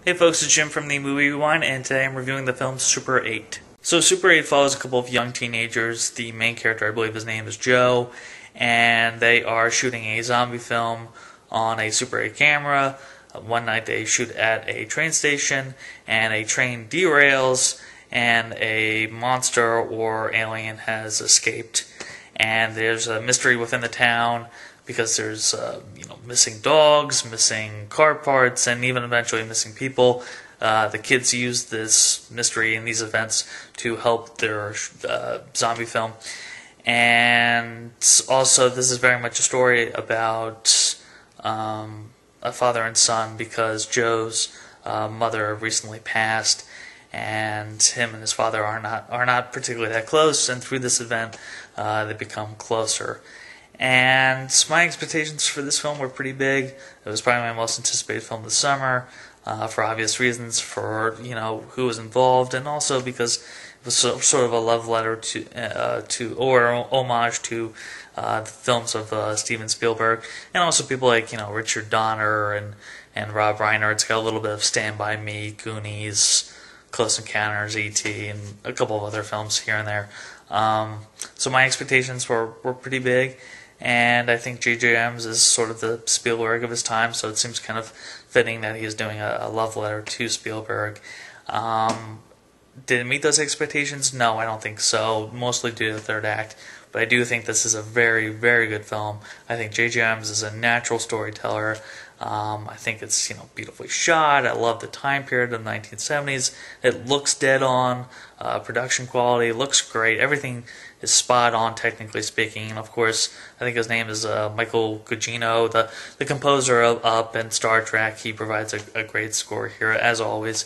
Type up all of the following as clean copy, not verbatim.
Hey folks, it's Jim from the Movie Rewind, and today I'm reviewing the film Super 8. So Super 8 follows a couple of young teenagers. The main character, I believe his name is Joe, and they are shooting a zombie film on a Super 8 camera. One night they shoot at a train station, and a train derails, and a monster or alien has escaped. And there's a mystery within the town, because there's missing dogs, missing car parts, and even eventually missing people. The kids use this mystery and these events to help their zombie film. And also, this is very much a story about a father and son, because Joe's mother recently passed, and him and his father are not particularly that close. And through this event, they become closer. And my expectations for this film were pretty big. It was probably my most anticipated film this summer, for obvious reasons, for who was involved, and also because it was sort of a love letter or homage to the films of Steven Spielberg, and also people like Richard Donner and Rob Reiner. It's got a little bit of Stand By Me, Goonies, Close Encounters, E.T., and a couple of other films here and there. So my expectations were pretty big. And I think J.J. Abrams is sort of the Spielberg of his time, so it seems kind of fitting that he's doing a love letter to Spielberg. Did it meet those expectations? No, I don't think so, mostly due to the third act. But I do think this is a very, very good film. I think J.J. Abrams is a natural storyteller. I think it's beautifully shot. I love the time period of the 1970s. It looks dead on. Production quality looks great. Everything is spot on, technically speaking. And of course, I think his name is Michael Giacchino, the composer of Up and Star Trek. He provides a great score here, as always.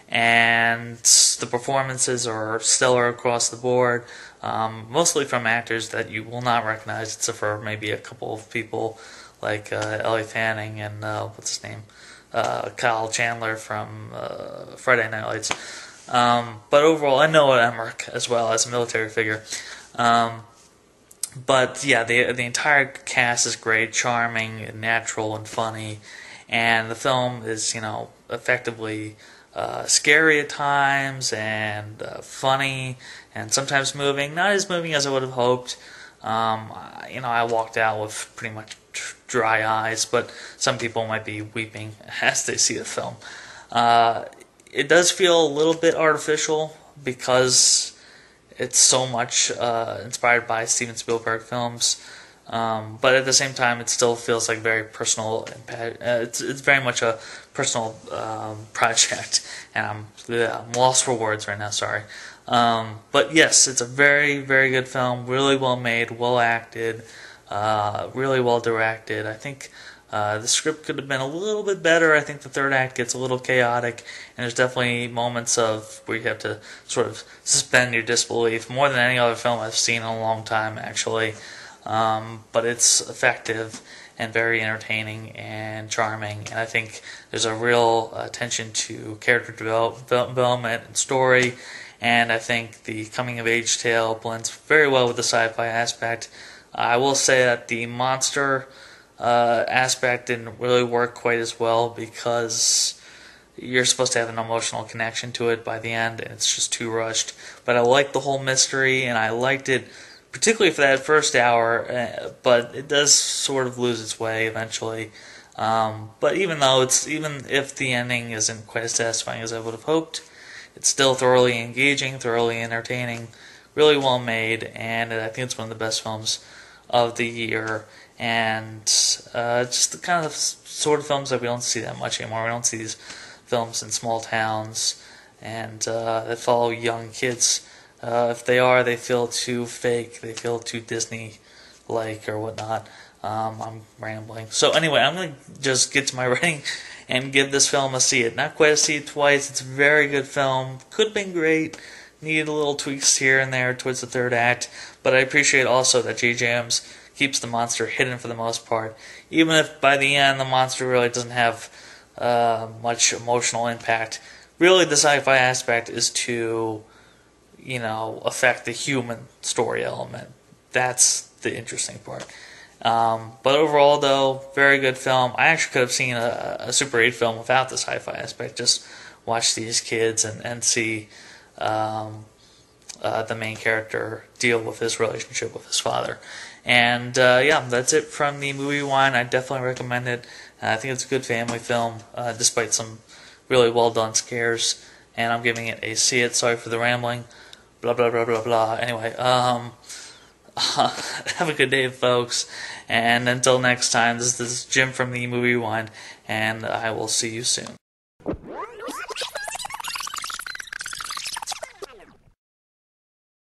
And the performances are stellar across the board, mostly from actors that you will not recognize, except for maybe a couple of people like Ellie Fanning and what's his name, Kyle Chandler from Friday Night Lights. But overall, I know Emmerich as well as a military figure. But yeah, the entire cast is great, charming, and natural, and funny. And the film is effectively scary at times, and funny, and sometimes moving. Not as moving as I would have hoped. I walked out with pretty much dry eyes, but some people might be weeping as they see the film. It does feel a little bit artificial because it's so much inspired by Steven Spielberg films, but at the same time, it still feels like very personal. It's very much a personal project, and I'm lost for words right now. Sorry, but yes, it's a very, very good film. Really well made, well acted, really well directed. I think the script could have been a little bit better. I think the third act gets a little chaotic, and there's definitely moments of where you have to sort of suspend your disbelief, more than any other film I've seen in a long time, actually. But it's effective and very entertaining and charming, and I think there's a real attention to character development and story, and I think the coming-of-age tale blends very well with the sci-fi aspect. I will say that the monster aspect didn't really work quite as well, because you're supposed to have an emotional connection to it by the end, and it's just too rushed. But I liked the whole mystery, and I liked it particularly for that first hour, but it does sort of lose its way eventually. But even if the ending isn't quite as satisfying as I would have hoped, it's still thoroughly engaging, thoroughly entertaining, really well made, and I think it's one of the best films of the year. And just the kind of sort of films that we don't see that much anymore. We don't see these films in small towns and that follow young kids. If they are, they feel too fake. They feel too Disney-like or whatnot. I'm rambling. So anyway, I'm going to just get to my rating and give this film a see it. Not quite a see it twice. It's a very good film. Could have been great. Needed a little tweaks here and there towards the third act. But I appreciate also that J.J. Abrams keeps the monster hidden for the most part. Even if by the end the monster really doesn't have much emotional impact. Really, the sci-fi aspect is to affect the human story element. That's the interesting part. But overall, though, very good film. I actually could have seen a Super 8 film without the sci-fi aspect. Just watch these kids and see the main character deal with his relationship with his father. And yeah, that's it from the movie Wine. I definitely recommend it. I think it's a good family film, despite some really well done scares. And I'm giving it a see it. Sorry for the rambling. Blah blah blah blah blah. Anyway, have a good day, folks. And until next time, this is Jim from the Movie Rewind, and I will see you soon.